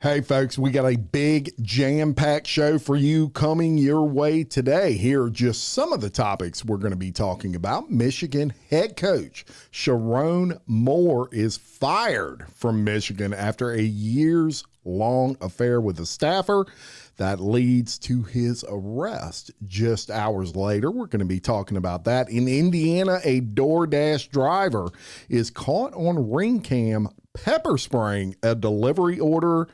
Hey folks, we got a big jam-packed show for you coming your way today. Here are just some of the topics we're going to be talking about. Michigan head coach Sherrone Moore is fired from Michigan after a years-long affair with a staffer that leads to his arrest just hours later. We're going to be talking about that. In Indiana, a DoorDash driver is caught on ring cam pepper spraying a delivery order.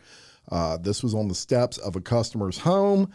This was on the steps of a customer's home.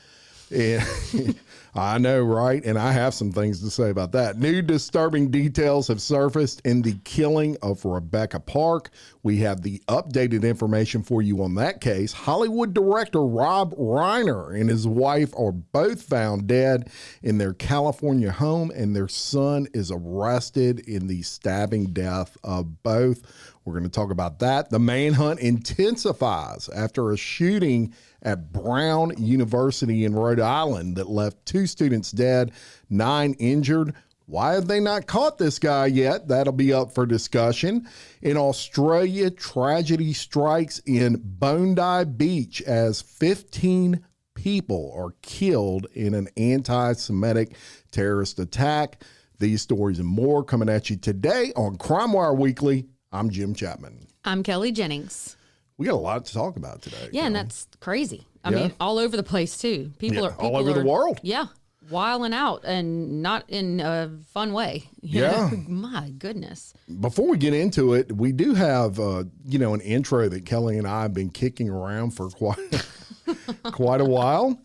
And I know, right? And I have some things to say about that. New disturbing details have surfaced in the killing of Rebecca Park. We have the updated information for you on that case. Hollywood director Rob Reiner and his wife are both found dead in their California home, and their son is arrested in the stabbing death of both. We're going to talk about that. The manhunt intensifies after a shooting at Brown University in Rhode Island that left 2 students dead, 9 injured. Why have they not caught this guy yet? That'll be up for discussion. In Australia, tragedy strikes in Bondi Beach as 15 people are killed in an anti-Semitic terrorist attack. These stories and more coming at you today on Crime Wire Weekly. I'm Jim Chapman. I'm Kelly Jennings. We got a lot to talk about today. Yeah, and that's crazy. I mean, all over the place, too. People are all over the world. Yeah, wilding out and not in a fun way. You know? My goodness. Before we get into it, we do have, an intro that Kelly and I have been kicking around for quite a while.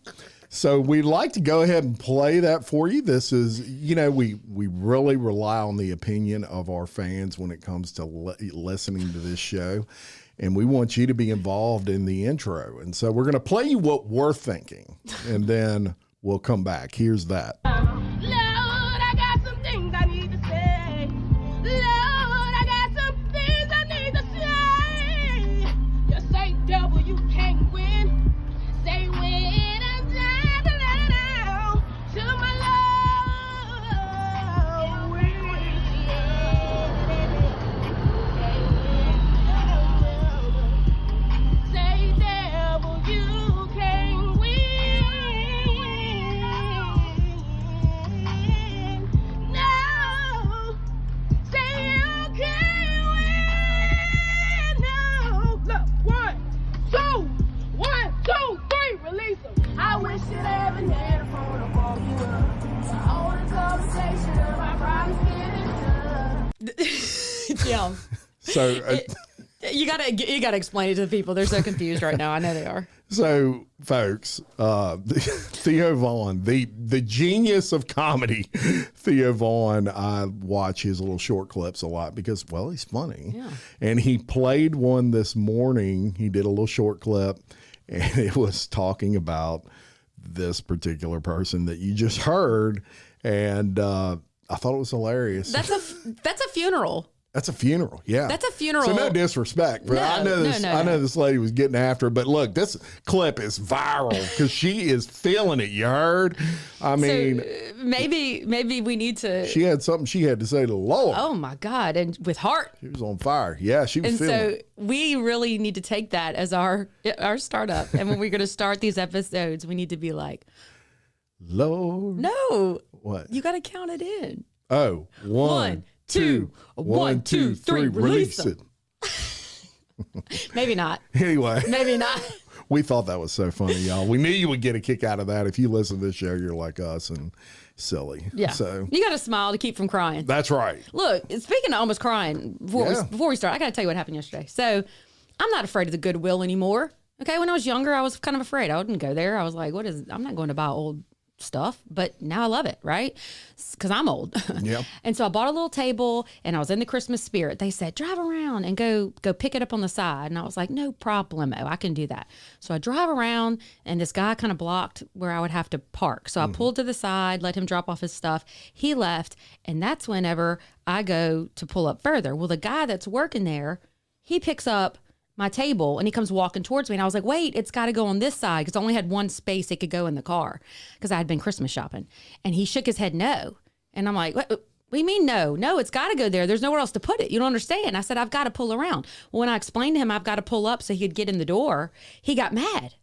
So we'd like to go ahead and play that for you. This is, we really rely on the opinion of our fans when it comes to listening to this show. And we want you to be involved in the intro. And so we're going to play you what we're thinking, and then we'll come back. Here's that. Lord, I got some things I need to say. Lord, I got some things I need to say. You say double, you can't win. Say when I'm down to my I wish it ever had a phone to call you up. I hold a conversation of my problems getting done. Yeah. So you gotta explain it to the people. They're so confused right now. I know they are. So, folks, Theo Vaughn, the genius of comedy, Theo Vaughn, I watch his little short clips a lot because, well, he's funny. Yeah. And he played one this morning. He did a little short clip, and it was talking about this particular person that you just heard. And I thought it was hilarious. That's a funeral. That's a funeral, yeah. That's a funeral. So no disrespect, but I know this lady was getting after it. But look, this clip is viral because she is feeling it. You heard? I mean, so maybe we need to. She had something she had to say to the Lord. Oh my God! And with heart, she was on fire. Yeah, she was. And feeling so it. we really need to take that as our startup. And when we're going to start these episodes, we need to be like, Lord. No. What? You got to count it in. Oh, one. 2, 1, 2, 3, release it. Maybe not. Anyway. Maybe not. We thought that was so funny, y'all. We knew you would get a kick out of that. If you listen to this show, you're like us and silly. Yeah. So you got to smile to keep from crying. That's right. Look, speaking of almost crying, before we start, I got to tell you what happened yesterday. So I'm not afraid of the Goodwill anymore. Okay. When I was younger, I was kind of afraid. I wouldn't go there. I was like, I'm not going to buy old stuff, but now I love it, right? Because I'm old. Yeah. And so I bought a little table, and I was in the Christmas spirit. They said, drive around and go pick it up on the side. And I was like, no problemo, I can do that. So I drive around, and this guy kind of blocked where I would have to park. So I pulled to the side, let him drop off his stuff. He left, and that's whenever I go to pull up further. Well, the guy that's working there, he picks up my table and he comes walking towards me, and I was like, wait, it's got to go on this side, because I only had one space it could go in the car because I had been Christmas shopping. And he shook his head no. And I'm like, what? What do you mean no? No, it's got to go there. There's nowhere else to put it. You don't understand. I said, I've got to pull around. Well, when I explained to him I've got to pull up so he could get in the door, he got mad.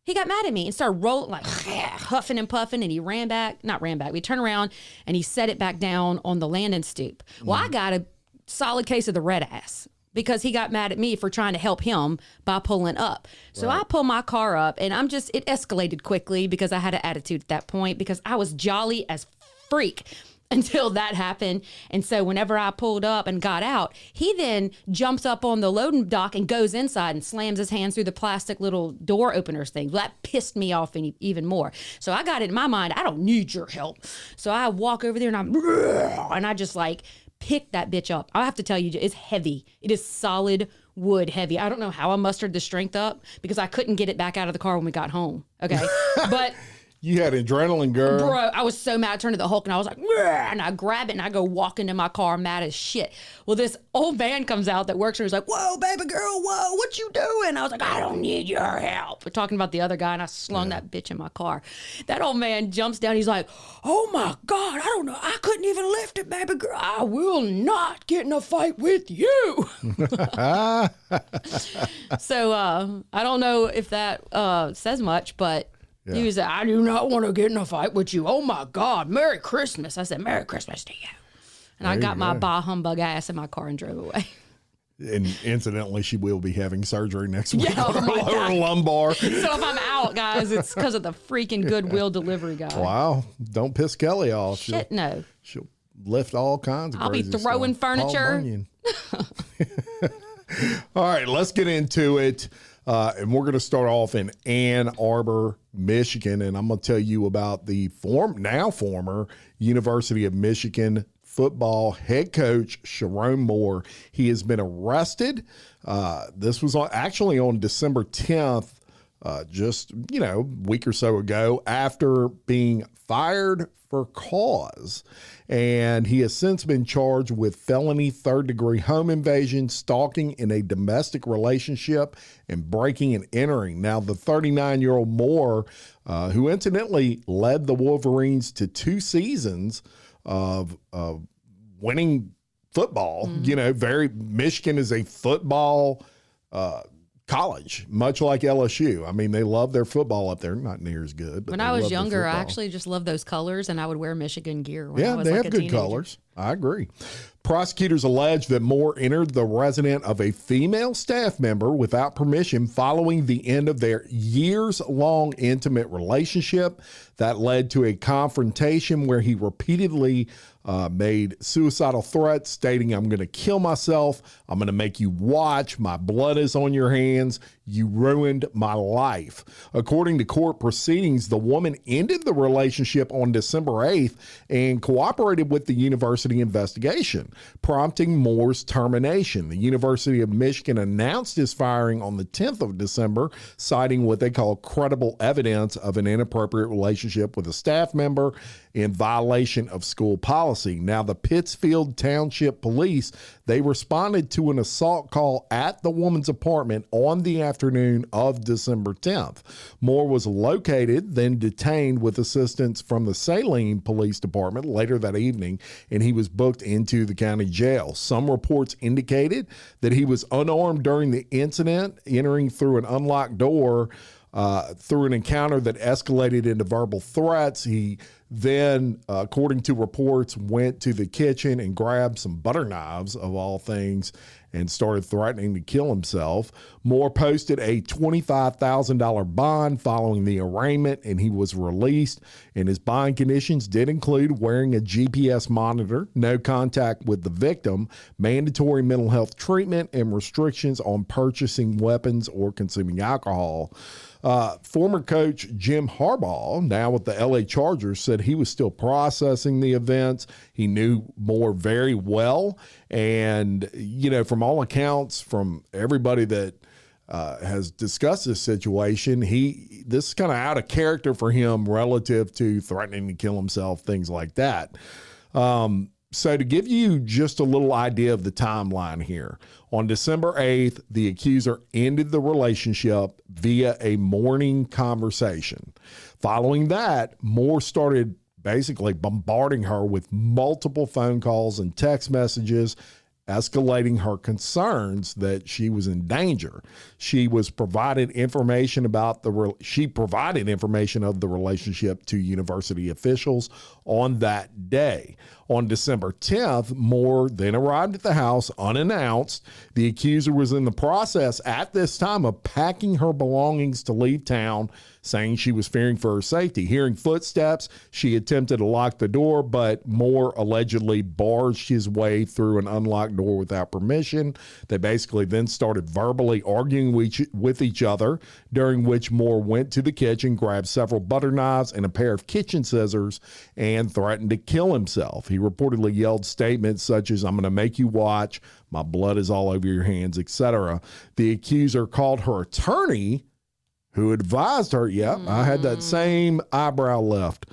He got mad at me and started rolling, like huffing and puffing, and he not ran back. We turned around and he set it back down on the landing stoop. Well, I got a solid case of the red ass because he got mad at me for trying to help him by pulling up. So I pull my car up, and it escalated quickly because I had an attitude at that point because I was jolly as freak until that happened. And so whenever I pulled up and got out, he then jumps up on the loading dock and goes inside and slams his hands through the plastic little door openers thing. That pissed me off even more. So I got it in my mind, I don't need your help. So I walk over there and I just like pick that bitch up. I have to tell you, it's heavy. It is solid wood heavy. I don't know how I mustered the strength up because I couldn't get it back out of the car when we got home. Okay. But you had adrenaline, girl. Bro, I was so mad. I turned to the Hulk and I was like, "Rah!" And I grab it and I go walk into my car mad as shit. Well, this old man comes out that works here. He's like, "Whoa, baby girl, whoa, what you doing?" I was like, "I don't need your help." We're talking about the other guy, and I slung that bitch in my car. That old man jumps down. He's like, "Oh my God, I don't know. I couldn't even lift it, baby girl. I will not get in a fight with you." So I don't know if that says much, but he was like, "I do not want to get in a fight with you. Oh my God, Merry Christmas." I said, "Merry Christmas to you." And I got my bah humbug ass in my car and drove away. And incidentally, she will be having surgery next week Yeah, on her lumbar. So if I'm out, guys, it's because of the freaking Goodwill delivery guy. Wow. Don't piss Kelly off. Shit, no. She'll lift all kinds of I'll be crazy throwing stuff. furniture. All right, let's get into it. And we're going to start off in Ann Arbor, Michigan. And I'm going to tell you about the former University of Michigan football head coach, Sherrone Moore. He has been arrested. This was actually on December 10th, just, a week or so ago, after being fired for cause. And he has since been charged with felony third-degree home invasion, stalking in a domestic relationship, and breaking and entering. Now, the 39-year-old Moore, who incidentally led the Wolverines to 2 seasons of winning football, Michigan is a football college, much like LSU. I mean, they love their football up there. Not near as good. But when I was younger, I actually just loved those colors, and I would wear Michigan gear when I was they like have good colors. I agree. Prosecutors allege that Moore entered the residence of a female staff member without permission following the end of their years-long intimate relationship. That led to a confrontation where he repeatedly made suicidal threats, stating, "I'm going to kill myself. I'm going to make you watch. My blood is on your hands. You ruined my life." According to court proceedings, the woman ended the relationship on December 8th and cooperated with the university investigation, prompting Moore's termination. The University of Michigan announced his firing on the 10th of December, citing what they call credible evidence of an inappropriate relationship with a staff member in violation of school policy. Now, the Pittsfield Township Police, they responded to an assault call at the woman's apartment on the afternoon of December 10th. Moore was located, then detained with assistance from the Saline Police Department later that evening, and he was booked into the county jail. Some reports indicated that he was unarmed during the incident, entering through an unlocked door through an encounter that escalated into verbal threats. He then, according to reports, went to the kitchen and grabbed some butter knives, of all things, and started threatening to kill himself. Moore posted a $25,000 bond following the arraignment, and he was released. And his bond conditions did include wearing a GPS monitor, no contact with the victim, mandatory mental health treatment, and restrictions on purchasing weapons or consuming alcohol. Former coach Jim Harbaugh, now with the LA Chargers, said he was still processing the events. He knew Moore very well. And, from all accounts, from everybody that has discussed this situation, this is kind of out of character for him relative to threatening to kill himself, things like that. So to give you just a little idea of the timeline here, on December 8th, the accuser ended the relationship via a morning conversation. Following that, Moore started basically bombarding her with multiple phone calls and text messages, escalating her concerns that she was in danger. She was provided information about she provided information of the relationship to university officials on that day. On December 10th, Moore then arrived at the house unannounced. The accuser was in the process at this time of packing her belongings to leave town, saying she was fearing for her safety. Hearing footsteps, she attempted to lock the door, but Moore allegedly barged his way through an unlocked door without permission. They basically then started verbally arguing with each other, during which Moore went to the kitchen, grabbed several butter knives and a pair of kitchen scissors, and threatened to kill himself. He reportedly yelled statements such as, "I'm going to make you watch, my blood is all over your hands," etc. The accuser called her attorney, who advised her, I had that same eyebrow left,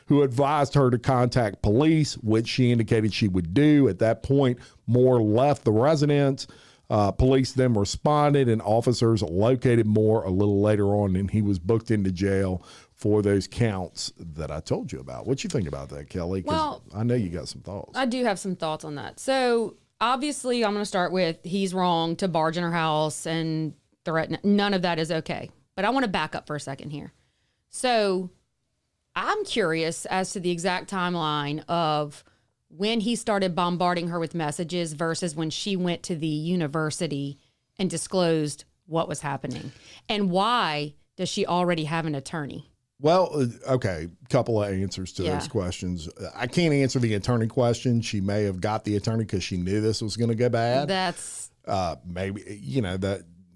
who advised her to contact police, which she indicated she would do. At that point, Moore left the residence. Police then responded, and officers located Moore a little later on, and he was booked into jail for those counts that I told you about. What you think about that, Kelly? 'Cause well, I know you got some thoughts. I do have some thoughts on that. So obviously I'm going to start with he's wrong to barge in her house and threaten. None of that is okay. But I want to back up for a second here. So I'm curious as to the exact timeline of when he started bombarding her with messages versus when she went to the university and disclosed what was happening. And why does she already have an attorney? Well, okay, couple of answers to those questions. I can't answer the attorney question. She may have got the attorney because she knew this was going to go bad. That's maybe,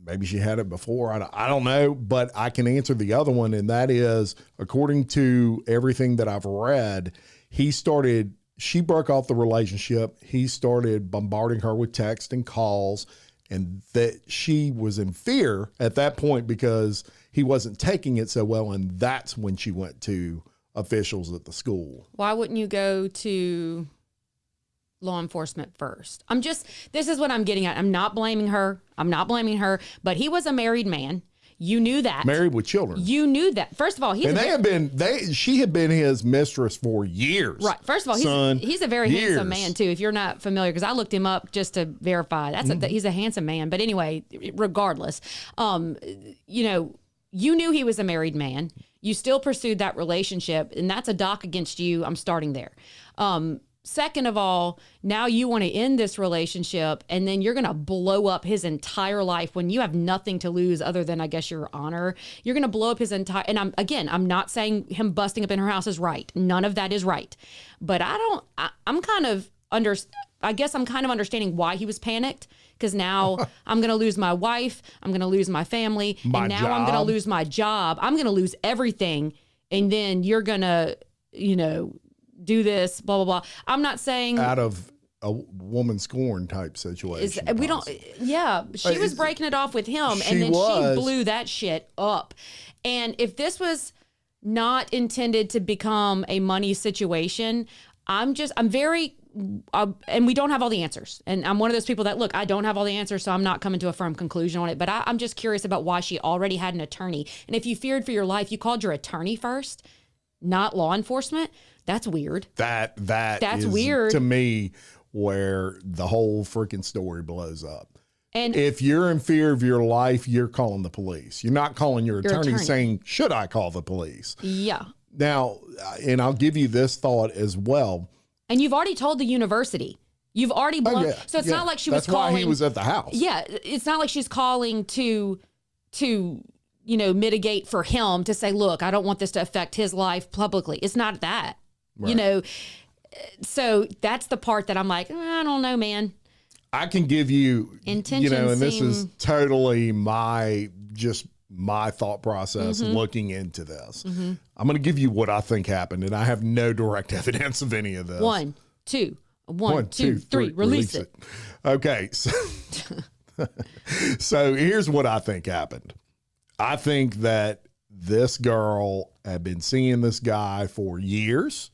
maybe she had it before. I don't know, but I can answer the other one, and that is, according to everything that I've read, she broke off the relationship. He started bombarding her with text and calls, and that she was in fear at that point because he wasn't taking it so well, and that's when she went to officials at the school. Why wouldn't you go to law enforcement first? This is what I'm getting at. I'm not blaming her, but he was a married man. You knew that. Married with children. You knew that. First of all, she had been his mistress for years. Right. First of all, he's a very handsome man too. If you're not familiar, because I looked him up just to verify. He's a handsome man. But anyway, regardless, you knew he was a married man. You still pursued that relationship, and that's a dock against you. I'm starting there. Second of all, now you want to end this relationship, and then you're going to blow up his entire life when you have nothing to lose other than, I guess, your honor. You're going to blow up his entire, and I'm not saying him busting up in her house is right. None of that is right. But I'm kind of understanding why he was panicked, because now I'm going to lose my wife. I'm going to lose my family. I'm going to lose my job. I'm going to lose everything. And then you're going to, do this, blah, blah, blah. I'm not saying out of a woman scorn type situation. She was breaking it off with him, and then she blew that shit up. And if this was not intended to become a money situation, and we don't have all the answers. And I'm one of those people that, look, I don't have all the answers, so I'm not coming to a firm conclusion on it. But I'm just curious about why she already had an attorney. And if you feared for your life, you called your attorney first, not law enforcement. That's weird. That's weird to me, where the whole freaking story blows up. And if you're in fear of your life, you're calling the police. You're not calling your attorney saying, should I call the police? Yeah. Now, and I'll give you this thought as well. And you've already told the university. You've already blown. So it's not like she was calling. That's why he was at the house. Yeah. It's not like she's calling to mitigate for him, to say, look, I don't want this to affect his life publicly. It's not that. Right. So that's the part that I'm like, I don't know, man. I can give you intention, and this is totally my thought process looking into this. I'm going to give you what I think happened, and I have no direct evidence of any of this. One, two, three. Release it. Okay. So here's what I think happened. I think that this girl had been seeing this guy for years.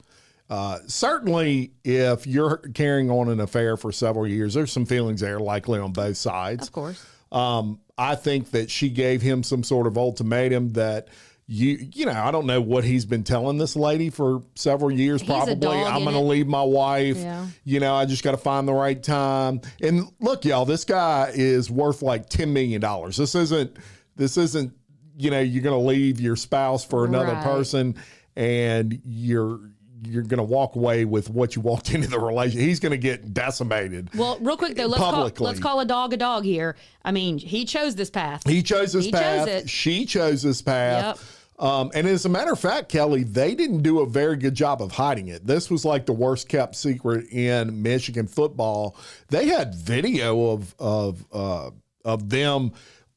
Certainly, if you're carrying on an affair for several years, there's some feelings there, likely on both sides. Of course. I think that she gave him some sort of ultimatum that I don't know what he's been telling this lady for several years. Probably, I'm going to leave my wife. Yeah. I just got to find the right time. And look, y'all, this guy is worth like $10 million. This isn't, you're going to leave your spouse for another person and you're going to walk away with what you walked into the relationship. He's going to get decimated. Well, real quick though, let's call a dog here. I mean, he chose this path. He chose this path. She chose this path. Yep. And as a matter of fact, Kelly, they didn't do a very good job of hiding it. This was like the worst kept secret in Michigan football. They had video of them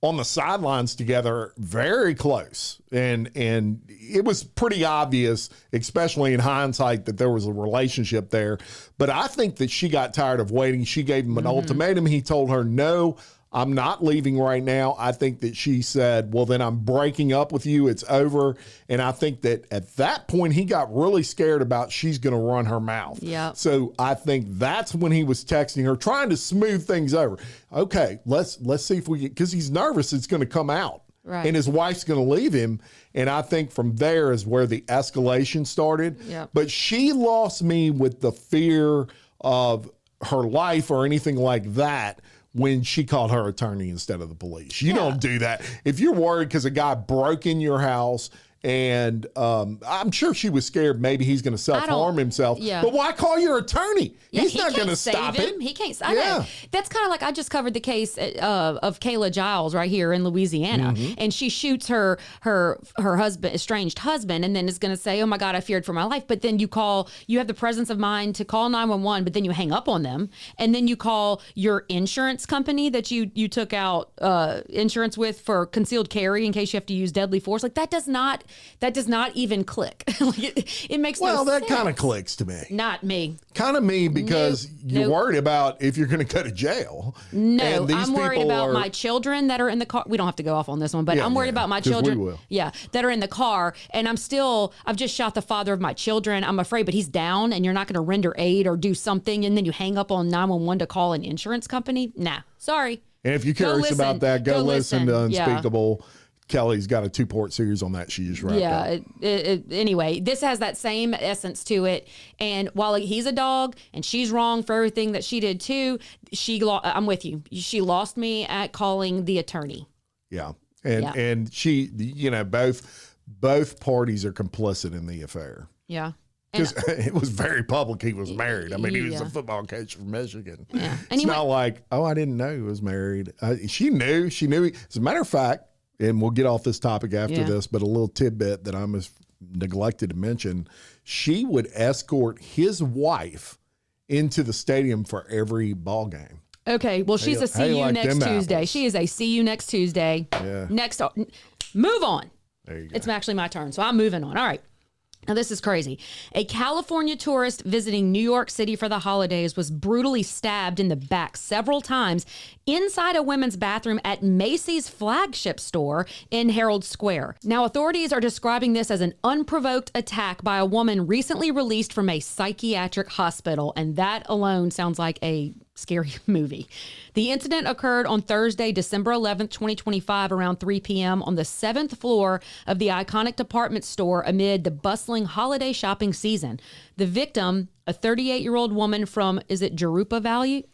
on the sidelines together, very close. And it was pretty obvious, especially in hindsight, that there was a relationship there. But I think that she got tired of waiting. She gave him an ultimatum. He told her, no, I'm not leaving right now. I think that she said, well, then I'm breaking up with you. It's over. And I think that at that point, he got really scared about she's going to run her mouth. Yeah. So I think that's when he was texting her, trying to smooth things over. Okay, let's see if we can, because he's nervous it's going to come out. Right. And his wife's going to leave him. And I think from there is where the escalation started. Yep. But she lost me with the fear of her life or anything like that when she called her attorney instead of the police. You don't do that. If you're worried because a guy broke in your house, and I'm sure she was scared maybe he's going to self-harm himself. Yeah. But why call your attorney? He's not going to stop him. it. He can't. I know. That's kind of like I just covered the case of Kayla Giles right here in Louisiana, and she shoots her husband, estranged husband, and then is going to say, "Oh my God, I feared for my life." But then you have the presence of mind to call 911, but then you hang up on them, and then you call your insurance company that you took out insurance with for concealed carry in case you have to use deadly force. Like that does not even click. Like it makes no sense. Well, that kind of clicks to me. Not me. Kind of me because you're worried about if you're going to go to jail. No, I'm worried about my children that are in the car. We don't have to go off on this one, but I'm worried about my children. We will. Yeah, that are in the car. And I've just shot the father of my children. I'm afraid, but he's down and you're not going to render aid or do something. And then you hang up on 911 to call an insurance company. Nah, sorry. And if you're curious about that, go listen to Unspeakable. Yeah. Kelly's got a 2-part series on that. She just wrapped up. Anyway, this has that same essence to it. And while he's a dog and she's wrong for everything that she did too, I'm with you. She lost me at calling the attorney. Yeah. And she, both parties are complicit in the affair. Yeah. Because it was very public he was married. I mean, he was a football coach from Michigan. Yeah. And it's not like, I didn't know he was married. She knew. As a matter of fact, and we'll get off this topic after this, but a little tidbit that I almost neglected to mention, she would escort his wife into the stadium for every ball game. Okay, well, she's a see you next Tuesday. Apples. She is a see you next Tuesday. Yeah. Move on. There you go. It's actually my turn, so I'm moving on. All right. Now, this is crazy. A California tourist visiting New York City for the holidays was brutally stabbed in the back several times inside a women's bathroom at Macy's flagship store in Herald Square. Now, authorities are describing this as an unprovoked attack by a woman recently released from a psychiatric hospital, and that alone sounds like a scary movie. The incident occurred on Thursday, December 11th, 2025, around 3 p.m. on the 7th floor of the iconic department store amid the bustling holiday shopping season. The victim, a 38-year-old woman from, is it Jurupa Valley?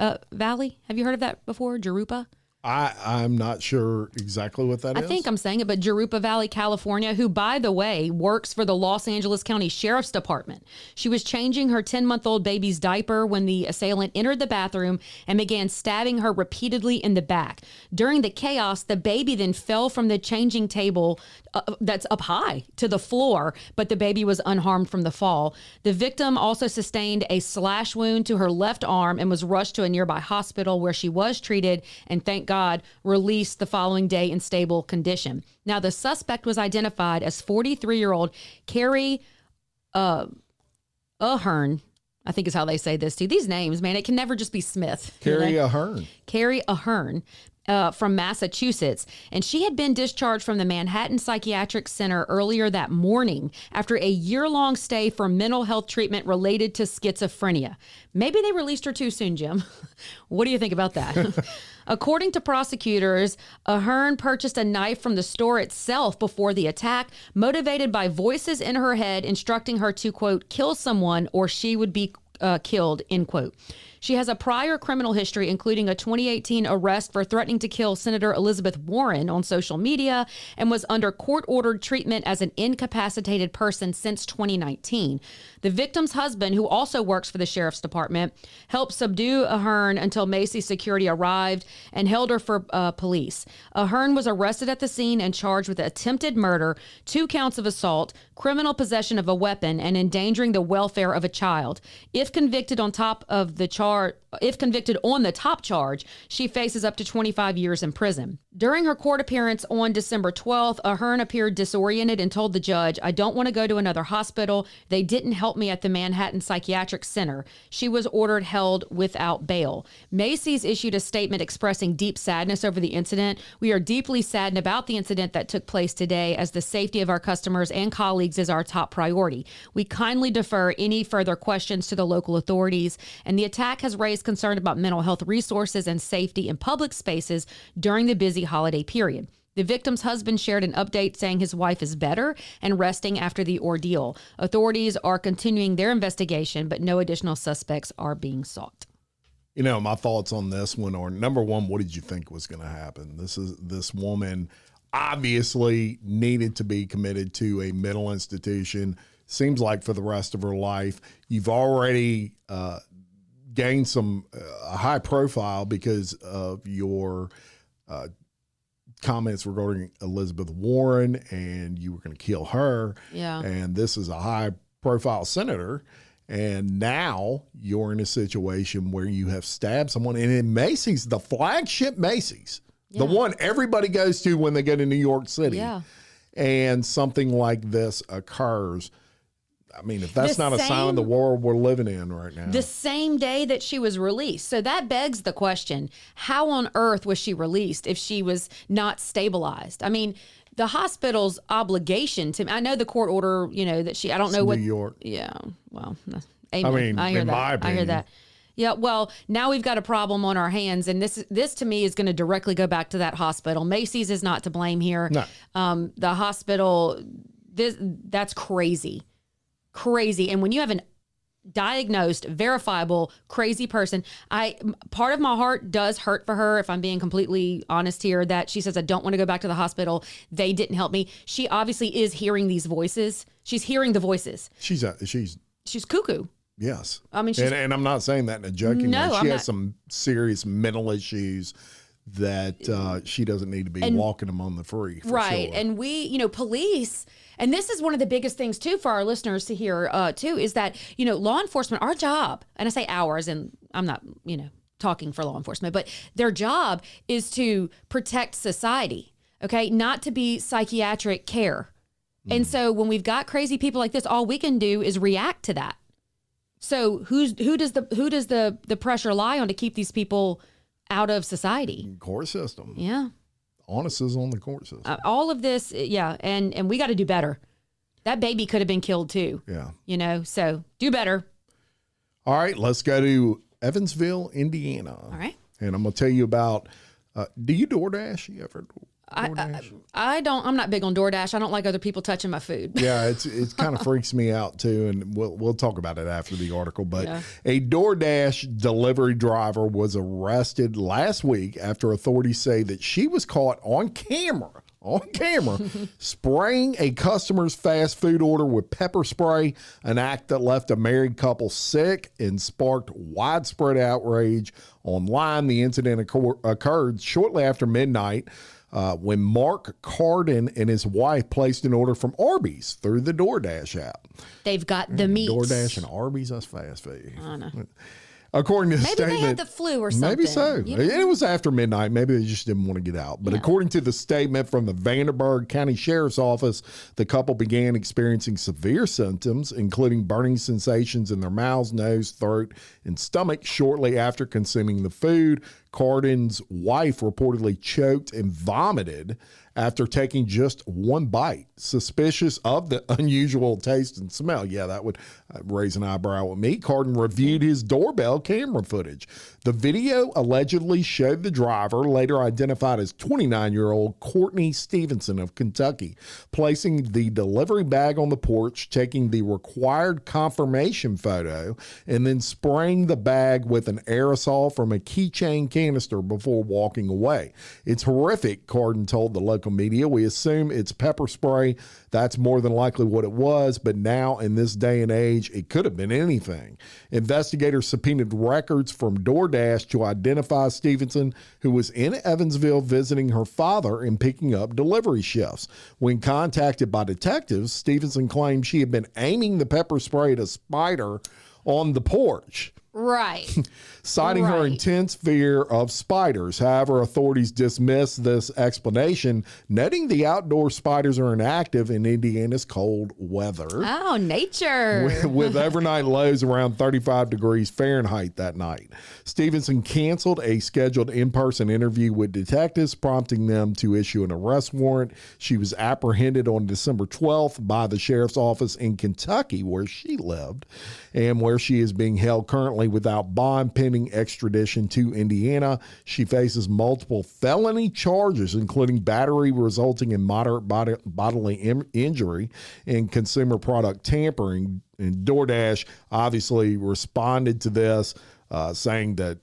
Have you heard of that before? Jurupa? I'm not sure exactly what that is. I think I'm saying it, but Jurupa Valley, California, who, by the way, works for the Los Angeles County Sheriff's Department. She was changing her 10-month-old baby's diaper when the assailant entered the bathroom and began stabbing her repeatedly in the back. During the chaos, the baby then fell from the changing table that's up high to the floor, but the baby was unharmed from the fall. The victim also sustained a slash wound to her left arm and was rushed to a nearby hospital where she was treated and, thank God, released the following day in stable condition. Now, the suspect was identified as 43-year-old Carrie Ahern, I think is how they say this too. These names, man, it can never just be Smith. Carrie Ahern. Carrie Ahern. from Massachusetts, and she had been discharged from the Manhattan Psychiatric Center earlier that morning after a year-long stay for mental health treatment related to schizophrenia. Maybe they released her too soon, Jim. What do you think about that? According to prosecutors, Ahern purchased a knife from the store itself before the attack, motivated by voices in her head instructing her to, quote, kill someone or she would be killed, end quote. She has a prior criminal history, including a 2018 arrest for threatening to kill Senator Elizabeth Warren on social media, and was under court-ordered treatment as an incapacitated person since 2019. The victim's husband, who also works for the sheriff's department, helped subdue Ahern until Macy security arrived and held her for police. Ahern was arrested at the scene and charged with attempted murder, 2 counts of assault, criminal possession of a weapon, and endangering the welfare of a child. If convicted on the top charge, she faces up to 25 years in prison. During her court appearance on December 12th, Ahern appeared disoriented and told the judge, "I don't want to go to another hospital. They didn't help me at the Manhattan Psychiatric Center." She was ordered held without bail. Macy's issued a statement expressing deep sadness over the incident. "We are deeply saddened about the incident that took place today, as the safety of our customers and colleagues is our top priority. We kindly defer any further questions to the local authorities, and the attack has raised concern about mental health resources and safety in public spaces during the busy holiday period." The victim's husband shared an update saying his wife is better and resting after the ordeal. Authorities are continuing their investigation, but no additional suspects are being sought. You know, my thoughts on this one are, number one, what did you think was going to happen? This woman obviously needed to be committed to a mental institution. Seems like for the rest of her life. You've already gained some high profile because of your comments regarding Elizabeth Warren, and you were going to kill her. Yeah. And this is a high profile senator. And now you're in a situation where you have stabbed someone. And in Macy's, the flagship Macy's, the one everybody goes to when they go to New York City, and something like this occurs. I mean, if that's not a sign of the world we're living in right now. The same day that she was released. So that begs the question, how on earth was she released if she was not stabilized? I mean, the hospital's obligation to, I know the court order, you know, that she, I don't know what. New York. Yeah. Well, amen. I mean, I hear in that. my opinion. I hear that. Yeah, well, now we've got a problem on our hands, and this to me is going to directly go back to that hospital. Macy's is not to blame here. No. The hospital, that's crazy. Crazy. And when you have an diagnosed, verifiable, crazy person, part of my heart does hurt for her, if I'm being completely honest here, that she says, "I don't want to go back to the hospital. They didn't help me." She obviously is hearing these voices. She's hearing the voices. She's cuckoo. Yes. I mean, and I'm not saying that in a joking way. She I'm has not. some serious mental issues that she doesn't need to be walking them on the free. Right. Sure. And we, police, and this is one of the biggest things too for our listeners to hear too, is that, law enforcement, our job, and I say ours, and I'm not, talking for law enforcement, but their job is to protect society. Okay. Not to be psychiatric care. And so when we've got crazy people like this, all we can do is react to that. So who does the pressure lie on to keep these people out of society? Court system. Yeah. Onus is on the court system. All of this, and we got to do better. That baby could have been killed too. Yeah. So do better. All right, let's go to Evansville, Indiana. All right. And I'm going to tell you about, do you DoorDash? You ever DoorDash? I don't. I'm not big on DoorDash. I don't like other people touching my food. Yeah, it kind of freaks me out too, and we'll talk about it after the article. But a DoorDash delivery driver was arrested last week after authorities say that she was caught on camera, spraying a customer's fast food order with pepper spray, an act that left a married couple sick and sparked widespread outrage online. The incident occurred shortly after midnight. When Mark Carden and his wife placed an order from Arby's through the DoorDash app. They've got the meats. DoorDash and Arby's, that's fast food. I know. According to the statement, maybe they had the flu or something. Maybe so. It was after midnight. Maybe they just didn't want to get out. But according to the statement from the Vanderburgh County Sheriff's Office, the couple began experiencing severe symptoms, including burning sensations in their mouths, nose, throat, and stomach shortly after consuming the food. Cardin's wife reportedly choked and vomited after taking just one bite. Suspicious of the unusual taste and smell. Yeah, that would raise an eyebrow with me. Cardin reviewed his doorbell camera footage. The video allegedly showed the driver, later identified as 29-year-old Courtney Stevenson of Kentucky, placing the delivery bag on the porch, taking the required confirmation photo, and then spraying the bag with an aerosol from a keychain canister before walking away. It's horrific, Cardin told the local media. We assume it's pepper spray. That's more than likely what it was, but now in this day and age, it could have been anything. Investigators subpoenaed records from DoorDash to identify Stevenson, who was in Evansville visiting her father and picking up delivery shifts. When contacted by detectives, Stevenson claimed she had been aiming the pepper spray at a spider on the porch. Right. Citing her intense fear of spiders. However, authorities dismissed this explanation, noting the outdoor spiders are inactive in Indiana's cold weather. Oh, nature. With overnight lows around 35 degrees Fahrenheit that night. Stevenson canceled a scheduled in-person interview with detectives, prompting them to issue an arrest warrant. She was apprehended on December 12th by the sheriff's office in Kentucky, where she lived, and where she is being held currently without bond pending extradition to Indiana. She faces multiple felony charges, including battery resulting in moderate bodily injury and consumer product tampering. And DoorDash obviously responded to this, saying that,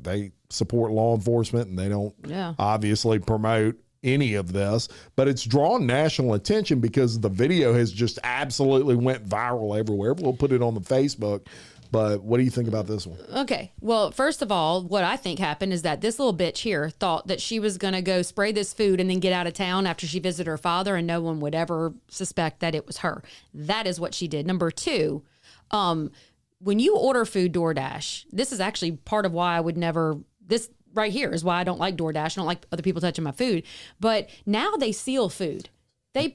they support law enforcement and they don't obviously promote any of this, but it's drawn national attention because the video has just absolutely went viral everywhere. We'll put it on the Facebook. But what do you think about this one? Okay. Well, first of all, what I think happened is that this little bitch here thought that she was going to go spray this food and then get out of town after she visited her father, and no one would ever suspect that it was her. That is what she did. Number two, when you order food DoorDash, this is actually part of why I would never, this right here is why I don't like DoorDash. I don't like other people touching my food. But now they seal food. They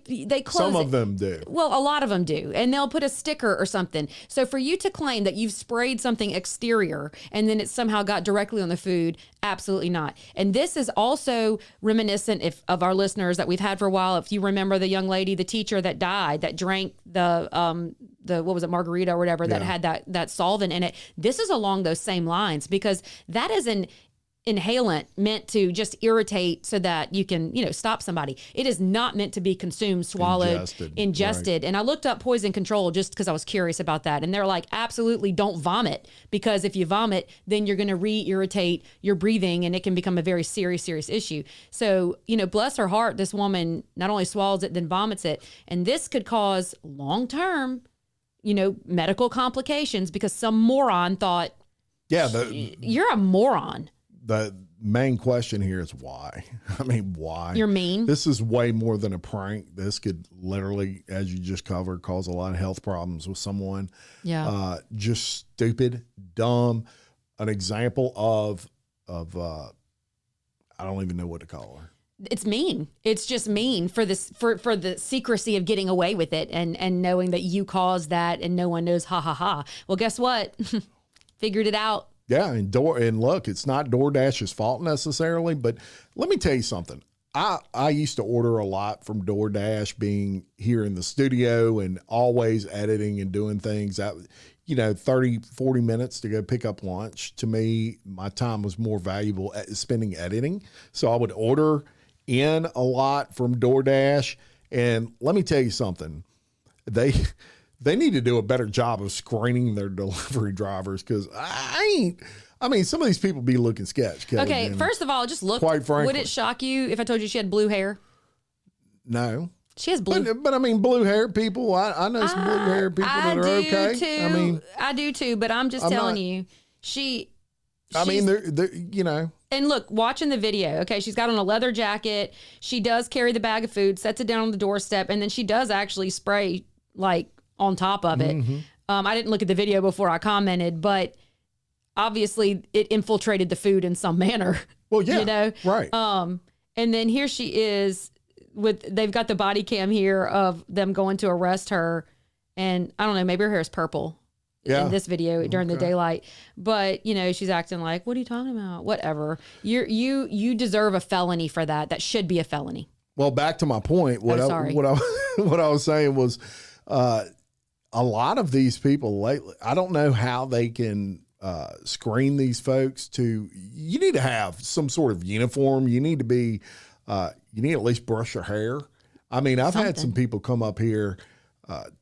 close Some it. of them do. Well, a lot of them do. And they'll put a sticker or something. So for you to claim that you've sprayed something exterior and then it somehow got directly on the food, absolutely not. And this is also reminiscent of our listeners that we've had for a while. If you remember the young lady, the teacher that died, that drank the what was it, margarita or whatever, that had that solvent in it. This is along those same lines, because that is an inhalant meant to just irritate so that you can, stop somebody. It is not meant to be consumed, swallowed, ingested. Right. And I looked up poison control just because I was curious about that. And they're like, absolutely don't vomit, because if you vomit, then you're going to re-irritate your breathing and it can become a very serious, serious issue. So, bless her heart, this woman not only swallows it, then vomits it. And this could cause long-term, medical complications because some moron thought, you're a moron. The main question here is why. I mean, why? You're mean. This is way more than a prank. This could literally, as you just covered, cause a lot of health problems with someone. Yeah. Just stupid, dumb. An example of I don't even know what to call her. It's mean. It's just mean for this, for the secrecy of getting away with it and knowing that you caused that and no one knows, ha ha ha. Well, guess what? Figured it out. Yeah, and look, it's not DoorDash's fault necessarily, but let me tell you something. I used to order a lot from DoorDash, being here in the studio and always editing and doing things that, 30, 40 minutes to go pick up lunch. To me, my time was more valuable at spending editing. So I would order in a lot from DoorDash. And let me tell you something. They need to do a better job of screening their delivery drivers, because some of these people be looking sketch. Kelly, okay, man. First of all, just look. Quite frankly. Would it shock you if I told you she had blue hair? No. She has blue. But blue hair people, I know some blue hair people that are okay. Too. I do too, but I'm just telling you. They're. And look, watching the video, okay, she's got on a leather jacket. She does carry the bag of food, sets it down on the doorstep, and then she does actually spray, on top of it. Mm-hmm. I didn't look at the video before I commented, but obviously it infiltrated the food in some manner. Well, yeah, right. And then here she is they've got the body cam here of them going to arrest her, and I don't know, maybe her hair is purple. in this video during the daylight. But, you know, she's acting like, what are you talking about? Whatever. You deserve a felony for that. That should be a felony. Well, back to my point. What I was saying was a lot of these people lately, I don't know how they can screen these folks you need to have some sort of uniform. You need to be, you need to at least brush your hair. I mean, I've had some people come up here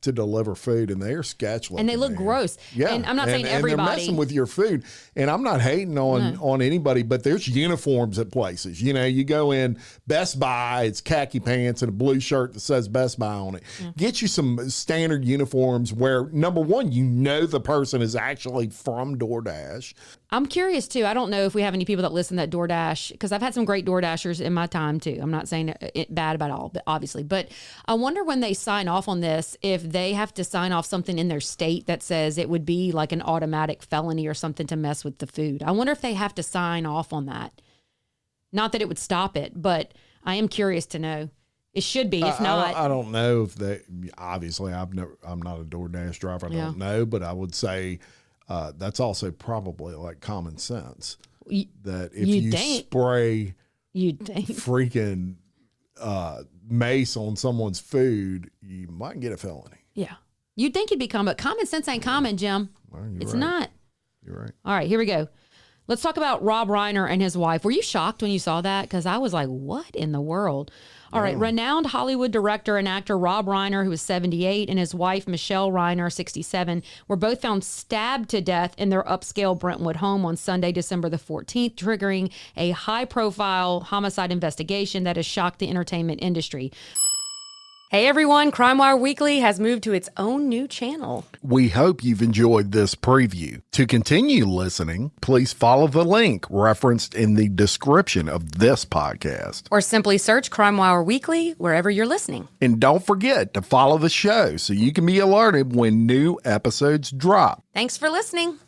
to deliver food, and they're sketch looking, and they look gross. Yeah, and I'm not saying everybody. And they're messing with your food, and I'm not hating on anybody, but there's uniforms at places. You know, you go in Best Buy, it's khaki pants and a blue shirt that says Best Buy on it. Yeah. Get you some standard uniforms where, number one, you know the person is actually from DoorDash. I'm curious too. I don't know if we have any people that listen that DoorDash, because I've had some great DoorDashers in my time too. I'm not saying it bad about all, but obviously. But I wonder when they sign off on this, if they have to sign off something in their state that says it would be like an automatic felony or something to mess with the food. I wonder if they have to sign off on that. Not that it would stop it, but I am curious to know. It should be. If not, I don't know if they. Obviously, I'm not a DoorDash driver. I don't know, but I would say. That's also probably like common sense that if you spray freaking mace on someone's food, you might get a felony. Yeah. You'd think it'd become, but common sense ain't common, Jim. Well, it's not. You're right. All right, here we go. Let's talk about Rob Reiner and his wife. Were you shocked when you saw that? Because I was like, what in the world? All right, renowned Hollywood director and actor Rob Reiner, who is 78, and his wife, Michelle Reiner, 67, were both found stabbed to death in their upscale Brentwood home on Sunday, December the 14th, triggering a high-profile homicide investigation that has shocked the entertainment industry. Hey everyone, CrimeWire Weekly has moved to its own new channel. We hope you've enjoyed this preview. To continue listening, please follow the link referenced in the description of this podcast. Or simply search CrimeWire Weekly wherever you're listening. And don't forget to follow the show so you can be alerted when new episodes drop. Thanks for listening.